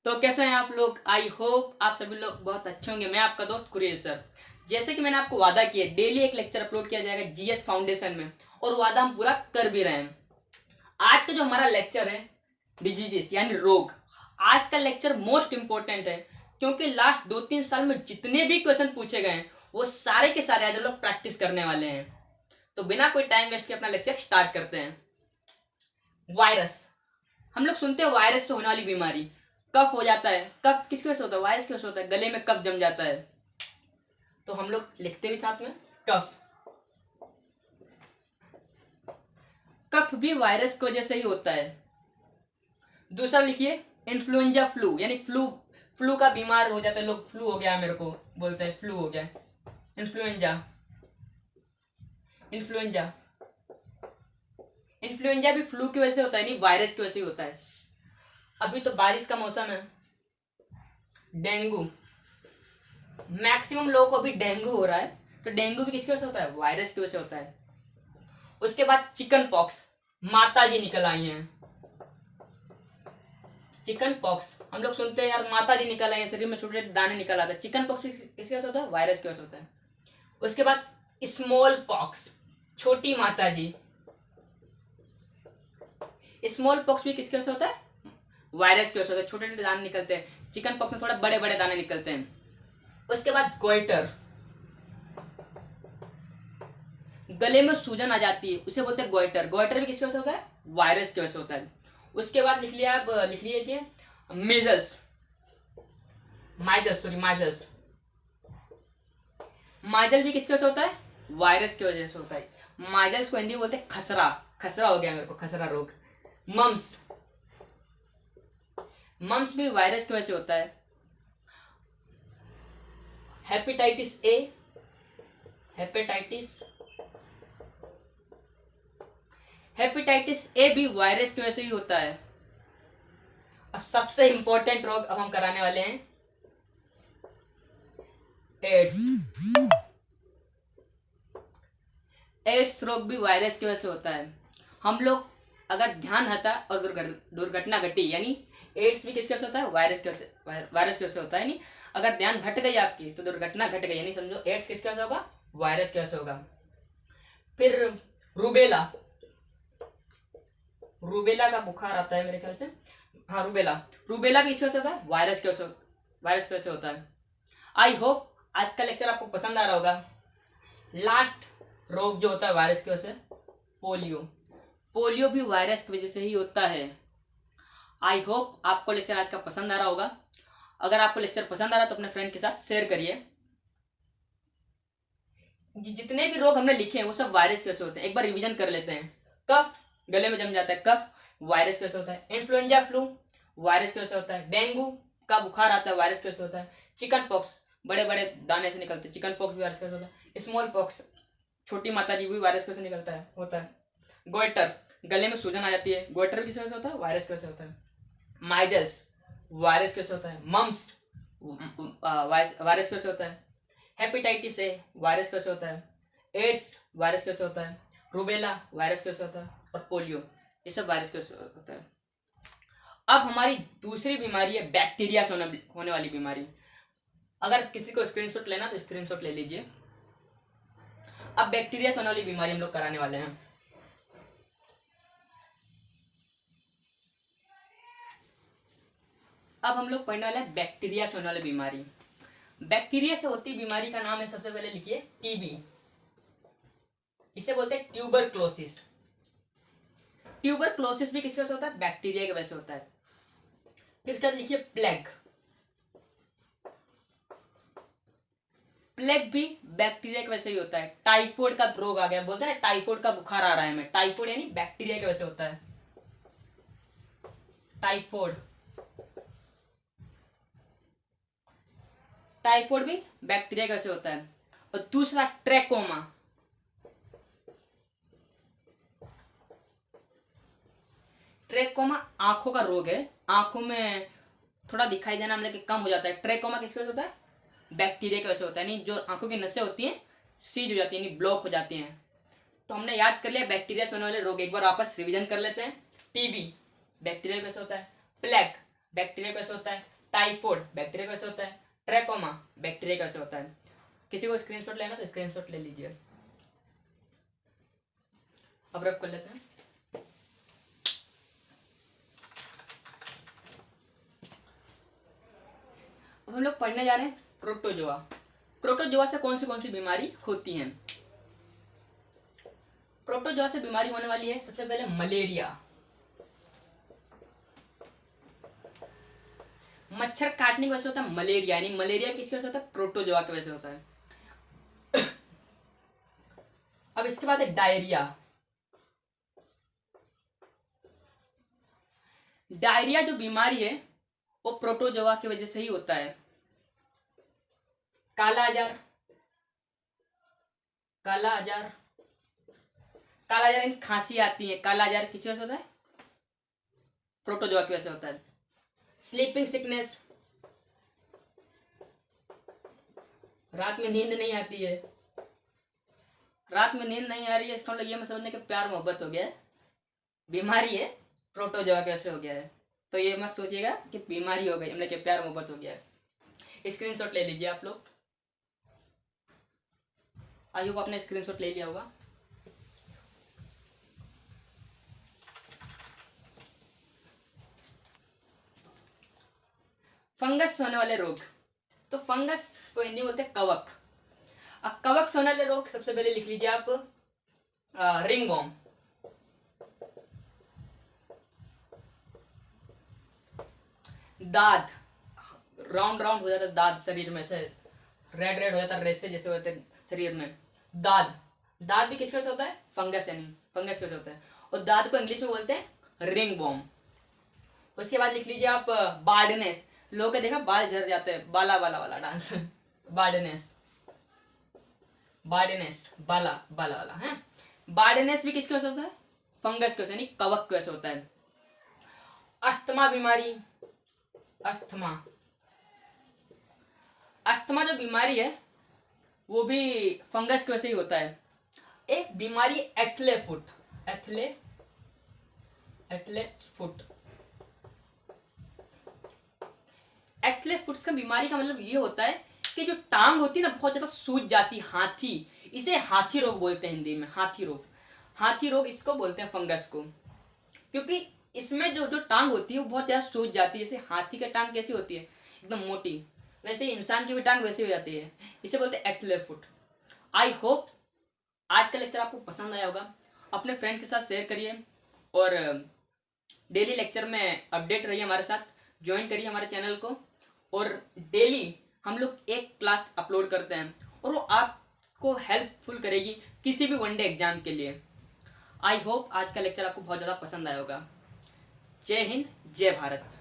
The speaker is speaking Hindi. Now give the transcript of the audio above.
तो कैसे हैं आप लोग। आई होप आप सभी लोग बहुत अच्छे होंगे। मैं आपका दोस्त कुरेल सर। जैसे कि मैंने आपको वादा किया, डेली एक लेक्चर अपलोड किया जाएगा जीएस फाउंडेशन में, और वादा हम पूरा कर भी रहे हैं। आज का जो हमारा लेक्चर है डिजीजेस यानी रोग, आज का लेक्चर मोस्ट इंपॉर्टेंट है, क्योंकि लास्ट 2-3 साल में जितने भी क्वेश्चन पूछे गए हैं वो सारे के सारे आज हम लोग प्रैक्टिस करने वाले हैं। तो बिना कोई टाइम वेस्ट के अपना लेक्चर स्टार्ट करते हैं। वायरस, हम लोग सुनते हैं वायरस से होने वाली बीमारी। कफ हो जाता है, कफ किसकी वजह से होता है? वायरस की वजह से होता है। गले में कफ जम जाता है, तो हम लोग लिखते भी साथ में कफ। कफ भी वायरस की वजह से ही होता है। दूसरा लिखिए इन्फ्लुएंजा फ्लू, यानी फ्लू का बीमार हो जाता है लोग। फ्लू हो गया, मेरे को बोलते हैं फ्लू हो गया। इन्फ्लुएंजा इन्फ्लुएंजा इन्फ्लुएंजा भी फ्लू की वजह से होता है, नहीं वायरस की वजह से ही होता है। अभी तो बारिश का मौसम है। डेंगू, मैक्सिमम लोगों को अभी डेंगू हो रहा है, तो डेंगू भी किसकी वजह से होता है? वायरस की वजह से होता है। उसके बाद चिकन पॉक्स, माता जी निकल आई हैं। चिकन पॉक्स हम लोग सुनते हैं यार, माता जी निकल आई है, शरीर में छोटे छोटे दाने निकल आते हैं। चिकन पॉक्स किसकी वजह से होता है? वायरस की वजह से होता है। उसके बाद स्मॉल पॉक्स, छोटी माता जी। स्मॉल पॉक्स भी किसकी वजह से होता है? वायरस की वजह से होता है। छोटे छोटे दाने निकलते हैं, चिकन पॉक्स में थोड़े बड़े बड़े दाने निकलते हैं। उसके बाद गोइटर, गले में सूजन आ जाती है, उसे बोलते हैं गोइटर। गोइटर भी किसकी वजह से होता है? वायरस की वजह से होता है। उसके बाद लिख लिया, आप लिख लीजिए कि मीजल्स, माइजल्स माइजल भी किसकी वजह से होता है? वायरस की वजह से होता है। माइजल्स को हिंदी में बोलते हैं खसरा। खसरा हो गया मेरे को, खसरा रोग। मम्स भी वायरस की वजह से होता है। हेपेटाइटिस ए, हेपेटाइटिस ए भी वायरस की वजह से ही होता है। और सबसे इंपॉर्टेंट रोग अब हम कराने वाले हैं, एड्स। एड्स रोग भी वायरस की वजह से होता है। हम लोग अगर ध्यान हटा और दुर्घटना घटी, यानी एड्स भी किसकी वजह से होता है? वायरस की वजह से होता है। नहीं, अगर ध्यान घट गई आपकी तो दुर्घटना घट गई, यानी समझो एड्स किसकी वजह से होगा? वायरस की वजह से होगा। फिर रूबेला, रूबेला का बुखार आता है मेरे ख्याल से। हाँ, रूबेला भी इस वजह से होता है, वायरस की वजह से होता है। आई होप आज का लेक्चर आपको पसंद आ रहा होगा। लास्ट रोग जो होता है वायरस की वजह से, पोलियो भी वायरस की वजह से ही होता है। आई होप आपको लेक्चर आज का पसंद आ रहा होगा। अगर आपको लेक्चर पसंद आ रहा है तो अपने फ्रेंड के साथ शेयर करिए। जितने भी रोग हमने लिखे हैं वो सब वायरस की वजह से होते हैं। एक बार रिवीजन कर लेते हैं। कफ, गले में जम जाता है, कफ वायरस की वजह से होता है। इन्फ्लुएंजा फ्लू वायरस की वजह से होता है। डेंगू का बुखार आता है, वायरस की वजह से होता है। चिकन पॉक्स, बड़े बड़े दाने से निकलते हैं, चिकन पॉक्स भी वायरस की वजह से होता है। स्मॉल पॉक्स, छोटी माता जी भी वायरस की वजह से निकलता है, होता है। गोइटर, गले में सूजन आ जाती है, गोइटर भी किस वजह से होता है? वायरस की वजह से होता है। माइजल्स वायरस की वजह से होता है। मम्स वायरस की वजह से होता है। हेपेटाइटिस ए वायरस की वजह से होता है। एड्स वायरस की वजह से होता है। रूबेला वायरस की वजह से होता है। और पोलियो, ये सब वायरस की वजह से होता है। अब हमारी दूसरी बीमारी है बैक्टीरिया से होने वाली बीमारी। अगर किसी को स्क्रीनशॉट लेना तो स्क्रीनशॉट ले लीजिए। अब बैक्टीरिया से होने वाली बीमारी हम लोग कराने वाले हैं। अब हम लोग पढ़ने वाले हैं बैक्टीरिया से होने वाली बीमारी। बैक्टीरिया से होती बीमारी का नाम है, सबसे पहले लिखिए टीबी। इसे बोलते हैं ट्यूबरक्लोसिस। ट्यूबरक्लोसिस भी किसकी वजह से होता है? बैक्टीरिया की वजह से होता है। फिर उसके बाद लिखिए प्लेग। प्लेग भी बैक्टीरिया की वजह से ही होता है। टाइफाइड का रोग आ गया, बोलते हैं ना टाइफाइड का बुखार आ रहा है हमें, टाइफाइड यानी बैक्टीरिया की वजह से होता है। टाइफाइड भी बैक्टीरिया की वजह से होता है। और दूसरा ट्रैकोमा। ट्रैकोमा आंखों का रोग है, आंखों में थोड़ा दिखाई देना मतलब कम हो जाता है। ट्रैकोमा किसकी वजह से होता है? बैक्टीरिया की वजह से होता है। यानी जो आंखों की नसें होती हैं सीज हो जाती है, यानी ब्लॉक हो जाती हैं। तो हमने याद कर लिया बैक्टीरिया से होने वाले रोग। एक बार वापस रिवीजन कर लेते हैं। टीबी बैक्टीरिया की वजह से होता है। प्लेग बैक्टीरिया की वजह से होता है। टाइफॉइड बैक्टीरिया कैसे होता है, ट्रैकोमा बैक्टीरिया कैसे होता है। किसी को स्क्रीनशॉट लेना तो स्क्रीनशॉट ले लीजिए। अब रब कर लेते हैं। अब हम लोग पढ़ने जा रहे हैं प्रोटोजोआ। प्रोटोजोआ से कौन सी बीमारी होती है। प्रोटोजोआ से बीमारी होने वाली है सबसे पहले मलेरिया। मच्छर काटने की वजह से होता है मलेरिया, यानी मलेरिया किसकी वजह से होता है, प्रोटोजोआ की वजह से होता है। अब इसके बाद है डायरिया। डायरिया जो बीमारी है वो प्रोटोजोआ की वजह से ही होता है। काला आजार, काला आजार, काला आजार यानी खांसी आती है, काला आजार किसी वजह से होता है, प्रोटोजोआ की वजह से होता है। स्लीपिंग सिकनेस, रात में नींद नहीं आती है, रात में नींद नहीं आ रही है, इसका मतलब ये मैं समझने के प्यार मोहब्बत हो गया है, बीमारी है, प्रोटोजोआ की वजह से हो गया है। तो ये मत सोचिएगा कि बीमारी हो गई, हमने के प्यार मोहब्बत हो गया है। स्क्रीनशॉट ले लीजिए आप लोग। आई होप आपने स्क्रीनशॉट ले लिया होगा। फंगस से होने वाले रोग, तो फंगस को हिंदी बोलते हैं कवक। अब कवक से होने वाले रोग सबसे पहले लिख लीजिए आप रिंगवर्म। दाद, राउंड राउंड हो जाता है दाद शरीर में से, रेड रेड हो जाता है, रेसे जैसे होते हैं शरीर में। दाद, दाद भी किसके वजह से होता है, फंगस यानी फंगस की वजह से होता है। और दाद को इंग्लिश में बोलते हैं रिंगवर्म। उसके बाद लिख लीजिए आप बार्डनेस। लोग के देखा बाल झड़ जाते हैं, बाला बाला वाला डांस बार्डनेस, बार्डनेस बाला बाला वाला है। बार्डनेस भी किसकी वजह से होता है, फंगस की वजह से, यानी कवक की वजह से होता है। अस्थमा बीमारी, अस्थमा, अस्थमा जो बीमारी है वो भी फंगस की वजह से ही होता है। एक बीमारी एथले फुट, एथलेट फुट, एथले फुट का बीमारी का मतलब ये होता है कि जो टांग होती है ना बहुत ज्यादा सूज जाती, हाथी, इसे हाथी रोग बोलते हैं हिंदी में, हाथी रोग। हाथी रोग इसको बोलते हैं फंगस को, क्योंकि इसमें जो जो टांग होती है वो बहुत ज्यादा सूज जाती है। जैसे हाथी की टांग कैसी होती है, एकदम मोटी, वैसे ही इंसान की भी टांग वैसी हो जाती है, इसे बोलते हैं एथले फुट। आई होप आज का लेक्चर आपको पसंद आया होगा। अपने फ्रेंड के साथ शेयर करिए और डेली लेक्चर में अपडेट रहिए हमारे साथ, ज्वाइन करिए हमारे चैनल को। और डेली हम लोग एक क्लास अपलोड करते हैं और वो आपको हेल्पफुल करेगी किसी भी वनडे एग्जाम के लिए। आई होप आज का लेक्चर आपको बहुत ज़्यादा पसंद आया होगा। जय हिंद, जय भारत।